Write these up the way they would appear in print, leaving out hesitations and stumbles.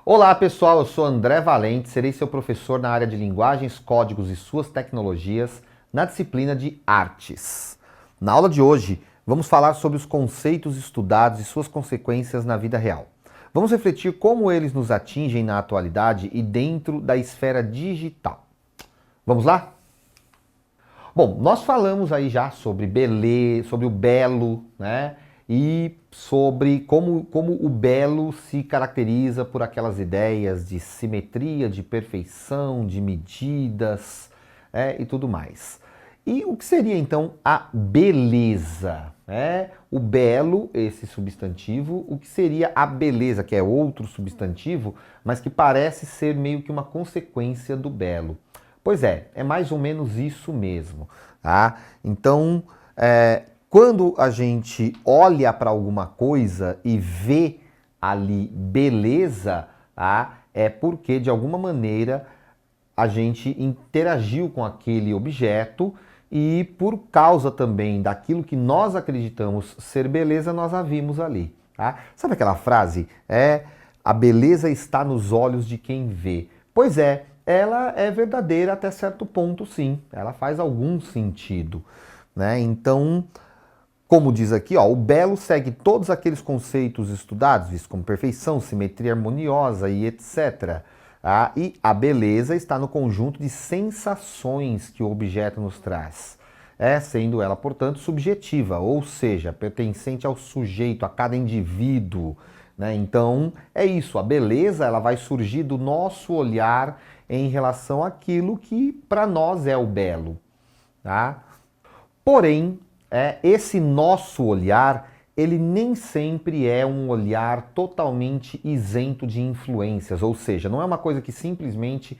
Olá pessoal, eu sou André Valente, serei seu professor na área de linguagens, códigos e suas tecnologias na disciplina de artes. Na aula de hoje, vamos falar sobre os conceitos estudados e suas consequências na vida real. Vamos refletir como eles nos atingem na atualidade e dentro da esfera digital. Vamos lá? Bom, nós falamos aí já sobre beleza, sobre o belo, né? E sobre como o belo se caracteriza por aquelas ideias de simetria, de perfeição, de medidas, e tudo mais. E o que seria então a beleza? O belo, esse substantivo, o que seria a beleza, que é outro substantivo, mas que parece ser meio que uma consequência do belo. Pois é mais ou menos isso mesmo, tá? Então, quando a gente olha para alguma coisa e vê ali beleza, tá? É porque de alguma maneira a gente interagiu com aquele objeto e por causa também daquilo que nós acreditamos ser beleza, nós a vimos ali, tá? Sabe aquela frase? A beleza está nos olhos de quem vê. Pois é, ela é verdadeira até certo ponto, sim. Ela faz algum sentido, né? Então, como diz aqui, ó, o belo segue todos aqueles conceitos estudados, vistos como perfeição, simetria harmoniosa e etc. E a beleza está no conjunto de sensações que o objeto nos traz, sendo ela, portanto, subjetiva, ou seja, pertencente ao sujeito, a cada indivíduo, né? Então, é isso, a beleza ela vai surgir do nosso olhar em relação àquilo que para nós é o belo, tá? Porém, esse nosso olhar, ele nem sempre é um olhar totalmente isento de influências, ou seja, não é uma coisa que simplesmente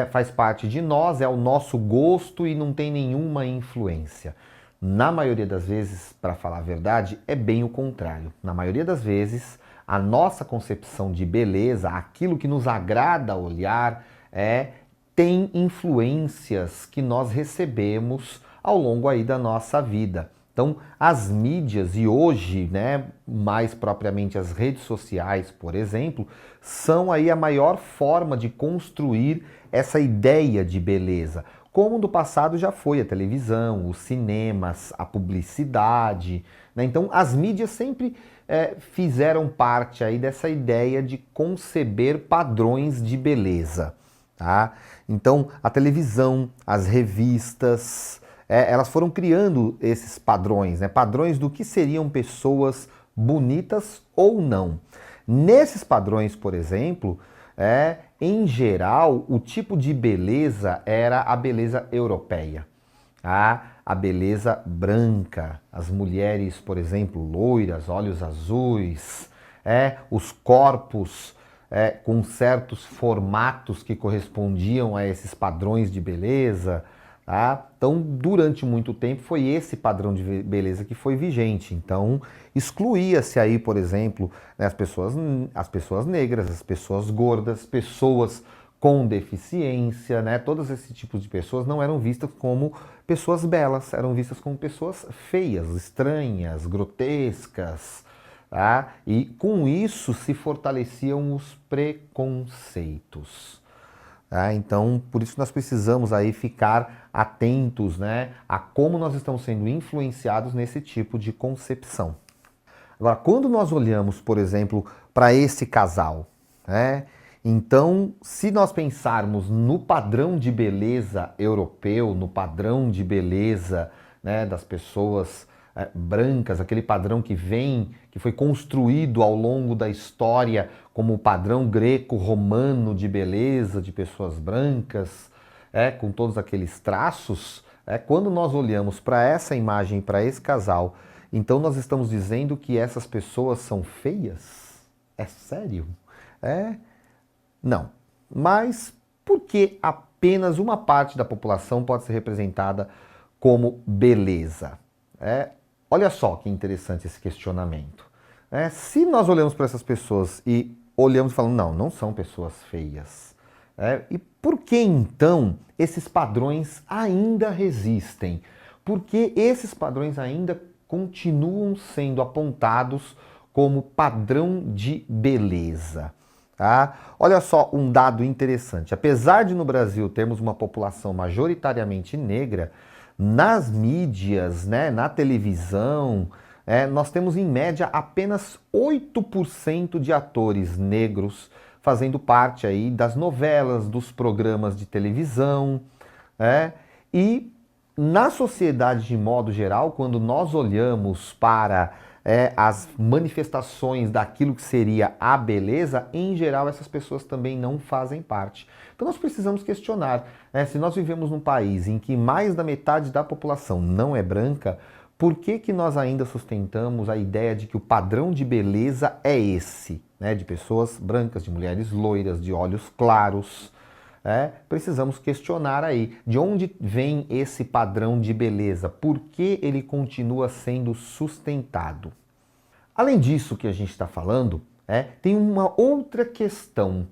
faz parte de nós, é o nosso gosto e não tem nenhuma influência. Na maioria das vezes, para falar a verdade, é bem o contrário. Na maioria das vezes, a nossa concepção de beleza, aquilo que nos agrada olhar, tem influências que nós recebemos ao longo aí da nossa vida. Então, as mídias e hoje, né, mais propriamente as redes sociais, por exemplo, são aí a maior forma de construir essa ideia de beleza. Como no passado já foi a televisão, os cinemas, a publicidade, né? Então, as mídias sempre fizeram parte aí dessa ideia de conceber padrões de beleza, tá? Então, a televisão, as revistas, elas foram criando esses padrões, né? Padrões do que seriam pessoas bonitas ou não. Nesses padrões, por exemplo, em geral, o tipo de beleza era a beleza europeia. A beleza branca, as mulheres, por exemplo, loiras, olhos azuis, os corpos com certos formatos que correspondiam a esses padrões de beleza. Tá? Então, durante muito tempo, foi esse padrão de beleza que foi vigente. Então, excluía-se aí, por exemplo, né, as pessoas negras, as pessoas gordas, pessoas com deficiência, né? Todos esses tipos de pessoas não eram vistas como pessoas belas, eram vistas como pessoas feias, estranhas, grotescas. Tá? E com isso se fortaleciam os preconceitos. Então, por isso nós precisamos aí ficar atentos, né, a como nós estamos sendo influenciados nesse tipo de concepção. Agora, quando nós olhamos, por exemplo, para esse casal, então, se nós pensarmos no padrão de beleza europeu, no padrão de beleza, né, das pessoas brancas, aquele padrão que foi construído ao longo da história como o padrão greco-romano de beleza de pessoas brancas, com todos aqueles traços, quando nós olhamos para essa imagem, para esse casal, então nós estamos dizendo que essas pessoas são feias? É sério? Não. Mas por que apenas uma parte da população pode ser representada como beleza? Olha só que interessante esse questionamento. Se nós olhamos para essas pessoas e olhamos e falamos, não são pessoas feias. E por que então esses padrões ainda resistem? Por que esses padrões ainda continuam sendo apontados como padrão de beleza? Tá? Olha só um dado interessante. Apesar de no Brasil termos uma população majoritariamente negra, nas mídias, né, na televisão, nós temos em média apenas 8% de atores negros fazendo parte aí das novelas, dos programas de televisão, e na sociedade de modo geral, quando nós olhamos para as manifestações daquilo que seria a beleza, em geral essas pessoas também não fazem parte. Então nós precisamos questionar, né, se nós vivemos num país em que mais da metade da população não é branca, por que que nós ainda sustentamos a ideia de que o padrão de beleza é esse, né, de pessoas brancas, de mulheres loiras, de olhos claros? Precisamos questionar aí de onde vem esse padrão de beleza, por que ele continua sendo sustentado. Além disso que a gente está falando, tem uma outra questão.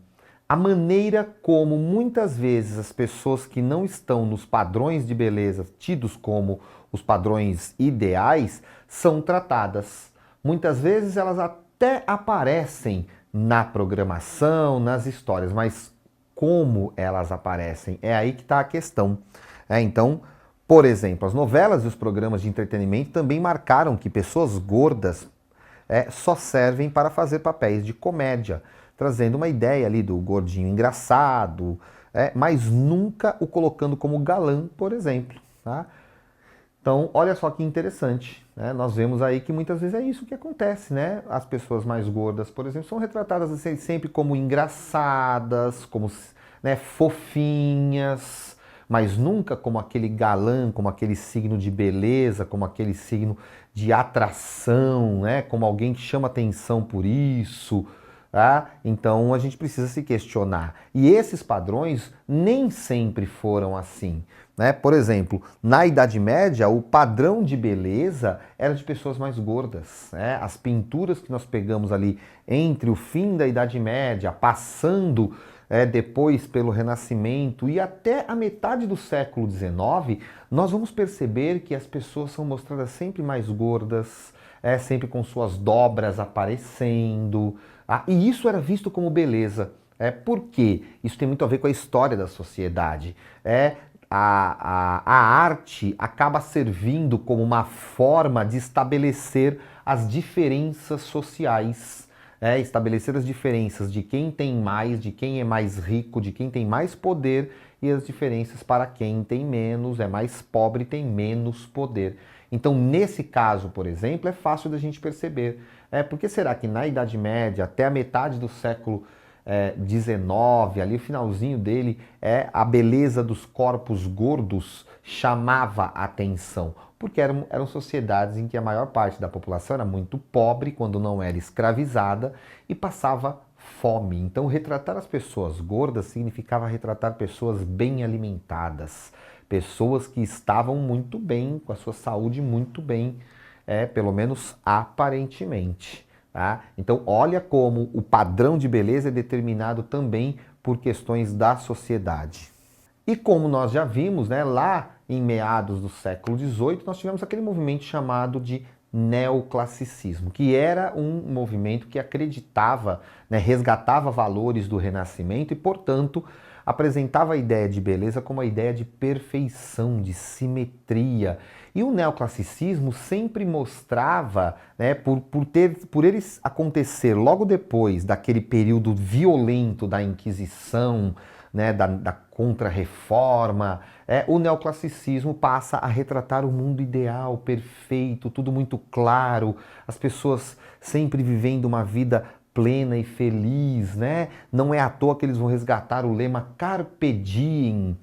A maneira como muitas vezes as pessoas que não estão nos padrões de beleza tidos como os padrões ideais são tratadas. Muitas vezes elas até aparecem na programação, nas histórias, mas como elas aparecem, é aí que está a questão. Então, por exemplo, as novelas e os programas de entretenimento também marcaram que pessoas gordas só servem para fazer papéis de comédia, trazendo uma ideia ali do gordinho engraçado, mas nunca o colocando como galã, por exemplo. Tá? Então, olha só que interessante, né? Nós vemos aí que muitas vezes é isso que acontece, né? As pessoas mais gordas, por exemplo, são retratadas assim, sempre como engraçadas, como, né, fofinhas, mas nunca como aquele galã, como aquele signo de beleza, como aquele signo de atração, né? Como alguém que chama atenção por isso. Tá? Então a gente precisa se questionar. E esses padrões nem sempre foram assim. Né? Por exemplo, na Idade Média, o padrão de beleza era de pessoas mais gordas. Né? As pinturas que nós pegamos ali entre o fim da Idade Média, passando depois pelo Renascimento e até a metade do século XIX, nós vamos perceber que as pessoas são mostradas sempre mais gordas, sempre com suas dobras aparecendo. E isso era visto como beleza. Por quê? Isso tem muito a ver com a história da sociedade. A arte acaba servindo como uma forma de estabelecer as diferenças sociais. Estabelecer as diferenças de quem tem mais, de quem é mais rico, de quem tem mais poder e as diferenças para quem tem menos, é mais pobre e tem menos poder. Então, nesse caso, por exemplo, é fácil da gente perceber. Por que será que na Idade Média, até a metade do século XIX, ali o finalzinho dele, a beleza dos corpos gordos chamava a atenção? Porque eram sociedades em que a maior parte da população era muito pobre, quando não era escravizada, e passava fome. Então, retratar as pessoas gordas significava retratar pessoas bem alimentadas, pessoas que estavam muito bem, com a sua saúde muito bem, pelo menos aparentemente. Tá? Então, olha como o padrão de beleza é determinado também por questões da sociedade. E como nós já vimos, né, lá em meados do século XVIII, nós tivemos aquele movimento chamado de neoclassicismo, que era um movimento que acreditava, né, resgatava valores do Renascimento e, portanto, apresentava a ideia de beleza como a ideia de perfeição, de simetria. E o neoclassicismo sempre mostrava, né, por eles acontecer logo depois daquele período violento da Inquisição, né, da Contra-Reforma, o neoclassicismo passa a retratar o mundo ideal, perfeito, tudo muito claro, as pessoas sempre vivendo uma vida plena e feliz, né? Não é à toa que eles vão resgatar o lema Carpe Diem,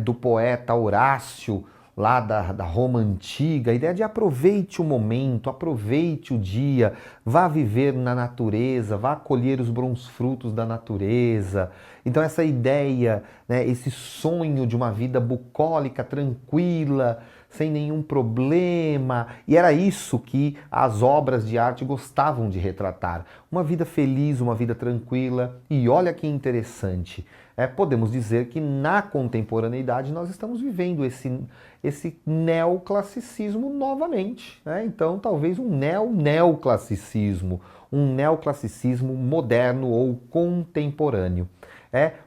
do poeta Horácio, lá da Roma Antiga, a ideia de aproveite o momento, aproveite o dia, vá viver na natureza, vá colher os bons frutos da natureza. Então essa ideia, né, esse sonho de uma vida bucólica, tranquila, sem nenhum problema. E era isso que as obras de arte gostavam de retratar. Uma vida feliz, uma vida tranquila. E olha que interessante. Podemos dizer que na contemporaneidade nós estamos vivendo esse neoclassicismo novamente. Então, talvez um neoclassicismo, um neoclassicismo moderno ou contemporâneo.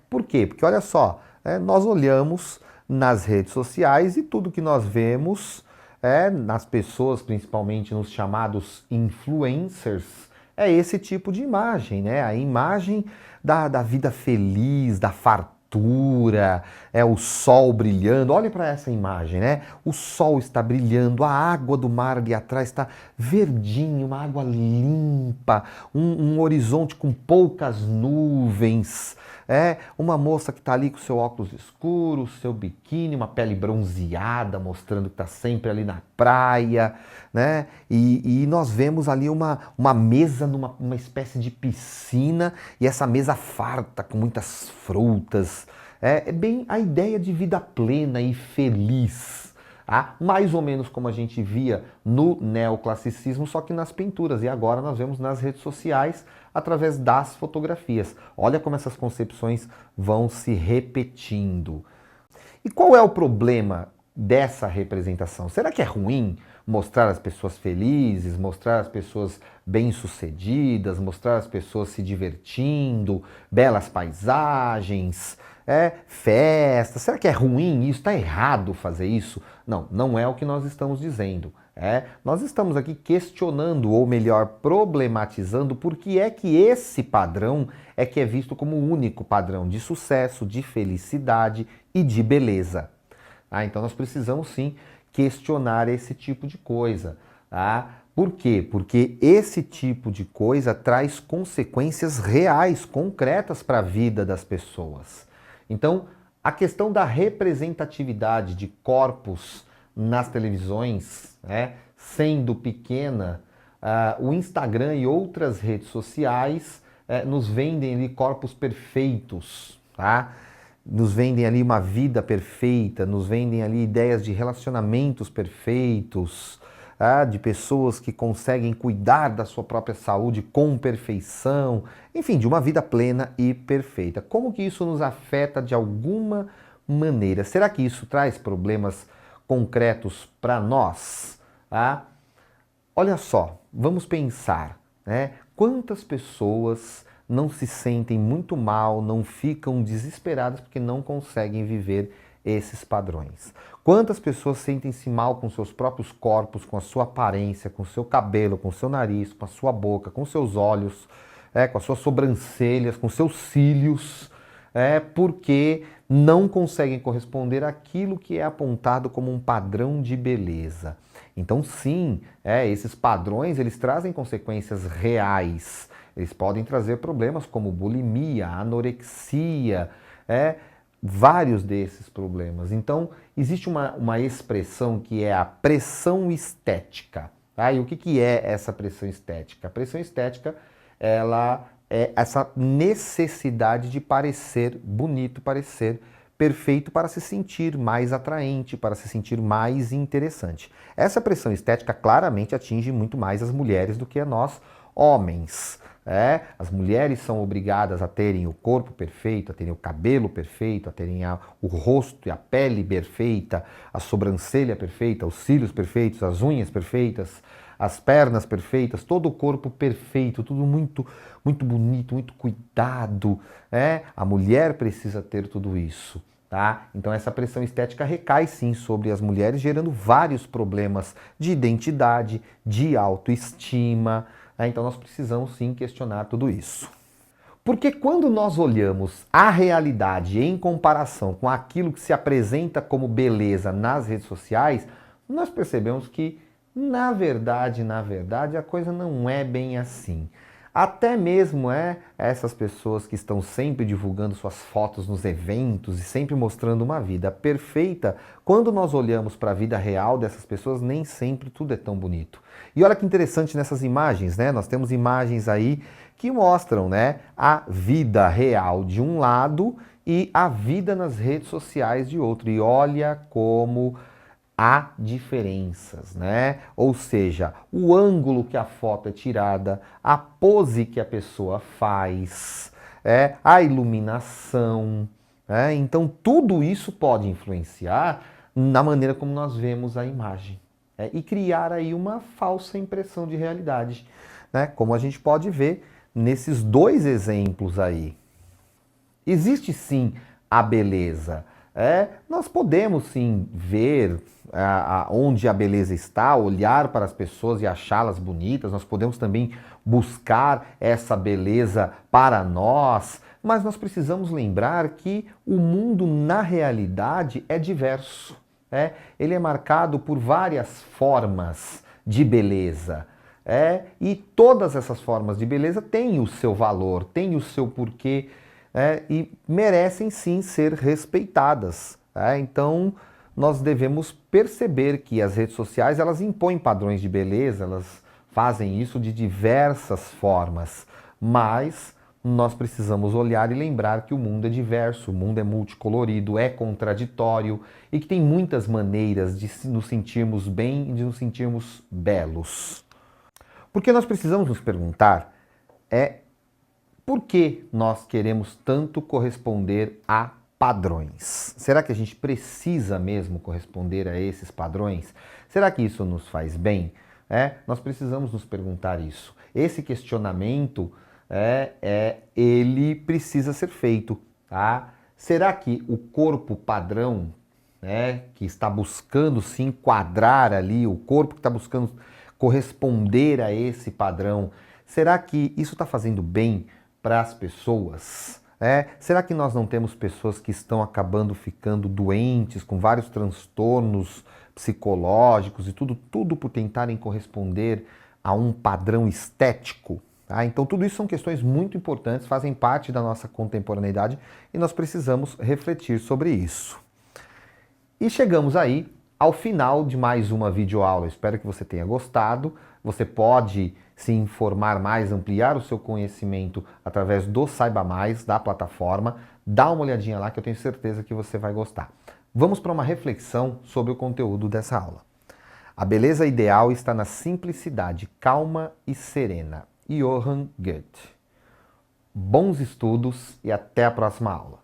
Por quê? Porque olha só, nós olhamos nas redes sociais e tudo que nós vemos nas pessoas, principalmente nos chamados influencers, é esse tipo de imagem, a imagem da vida feliz, da fartura, o sol brilhando. Olhe para essa imagem, o sol está brilhando, a água do mar ali atrás está verdinho, uma água limpa, um horizonte com poucas nuvens. Uma moça que está ali com seu óculos escuro, seu biquíni, uma pele bronzeada, mostrando que está sempre ali na praia, E nós vemos ali uma mesa numa espécie de piscina, e essa mesa farta com muitas frutas. É bem a ideia de vida plena e feliz. Mais ou menos como a gente via no neoclassicismo, só que nas pinturas. E agora nós vemos nas redes sociais, através das fotografias. Olha como essas concepções vão se repetindo. E qual é o problema dessa representação? Será que é ruim mostrar as pessoas felizes, mostrar as pessoas bem-sucedidas, mostrar as pessoas se divertindo, belas paisagens, festas? Será que é ruim isso? Está errado fazer isso? Não, não é o que nós estamos dizendo. Nós estamos aqui questionando, ou melhor, problematizando por que é que esse padrão é que é visto como o único padrão de sucesso, de felicidade e de beleza. Então nós precisamos sim questionar esse tipo de coisa. Por quê? Porque esse tipo de coisa traz consequências reais, concretas para a vida das pessoas. Então, a questão da representatividade de corpos nas televisões, sendo pequena, o Instagram e outras redes sociais nos vendem ali corpos perfeitos, nos vendem ali uma vida perfeita, nos vendem ali ideias de relacionamentos perfeitos, de pessoas que conseguem cuidar da sua própria saúde com perfeição, enfim, de uma vida plena e perfeita. Como que isso nos afeta de alguma maneira? Será que isso traz problemas concretos para nós? Olha só, vamos pensar, quantas pessoas não se sentem muito mal, não ficam desesperadas porque não conseguem viver esses padrões. Quantas pessoas sentem-se mal com seus próprios corpos, com a sua aparência, com o seu cabelo, com o seu nariz, com a sua boca, com seus olhos, com as suas sobrancelhas, com seus cílios, porque não conseguem corresponder àquilo que é apontado como um padrão de beleza. Então sim, esses padrões eles trazem consequências reais. Eles podem trazer problemas como bulimia, anorexia, vários desses problemas. Então, existe uma expressão que é a pressão estética. E o que é essa pressão estética? A pressão estética, ela é essa necessidade de parecer bonito, parecer perfeito para se sentir mais atraente, para se sentir mais interessante. Essa pressão estética claramente atinge muito mais as mulheres do que a nós, homens. As mulheres são obrigadas a terem o corpo perfeito, a terem o cabelo perfeito, a terem o rosto e a pele perfeita, a sobrancelha perfeita, os cílios perfeitos, as unhas perfeitas, as pernas perfeitas, todo o corpo perfeito, tudo muito, muito bonito, muito cuidado. A mulher precisa ter tudo isso. Então essa pressão estética recai sim sobre as mulheres, gerando vários problemas de identidade, de autoestima. Então nós precisamos sim questionar tudo isso. Porque quando nós olhamos a realidade em comparação com aquilo que se apresenta como beleza nas redes sociais, nós percebemos que, na verdade, a coisa não é bem assim. Até mesmo essas pessoas que estão sempre divulgando suas fotos nos eventos e sempre mostrando uma vida perfeita, quando nós olhamos para a vida real dessas pessoas, nem sempre tudo é tão bonito. E olha que interessante nessas imagens, nós temos imagens aí que mostram a vida real de um lado e a vida nas redes sociais de outro. E olha como há diferenças, né? Ou seja, o ângulo que a foto é tirada, a pose que a pessoa faz, a iluminação, então tudo isso pode influenciar na maneira como nós vemos a imagem, e criar aí uma falsa impressão de realidade, né? Como a gente pode ver nesses dois exemplos aí. Existe sim a beleza. Nós podemos sim ver onde a beleza está, olhar para as pessoas e achá-las bonitas. Nós podemos também buscar essa beleza para nós, mas nós precisamos lembrar que o mundo na realidade é diverso. Ele é marcado por várias formas de beleza. E todas essas formas de beleza têm o seu valor, têm o seu porquê, e merecem sim ser respeitadas. Então nós devemos perceber que as redes sociais elas impõem padrões de beleza, elas fazem isso de diversas formas, mas nós precisamos olhar e lembrar que o mundo é diverso, o mundo é multicolorido, é contraditório e que tem muitas maneiras de nos sentirmos bem e de nos sentirmos belos. Porque nós precisamos nos perguntar por que nós queremos tanto corresponder a padrões? Será que a gente precisa mesmo corresponder a esses padrões? Será que isso nos faz bem? Nós precisamos nos perguntar isso. Esse questionamento ele precisa ser feito. Tá? Será que o corpo padrão, que está buscando se enquadrar ali, o corpo que está buscando corresponder a esse padrão, será que isso está fazendo bem para as pessoas? Será que nós não temos pessoas que estão acabando ficando doentes, com vários transtornos psicológicos e tudo por tentarem corresponder a um padrão estético? Então tudo isso são questões muito importantes, fazem parte da nossa contemporaneidade e nós precisamos refletir sobre isso. E chegamos aí ao final de mais uma videoaula. Espero que você tenha gostado. Você pode se informar mais, ampliar o seu conhecimento através do Saiba Mais, da plataforma. Dá uma olhadinha lá que eu tenho certeza que você vai gostar. Vamos para uma reflexão sobre o conteúdo dessa aula. A beleza ideal está na simplicidade, calma e serena. Johann Goethe. Bons estudos e até a próxima aula.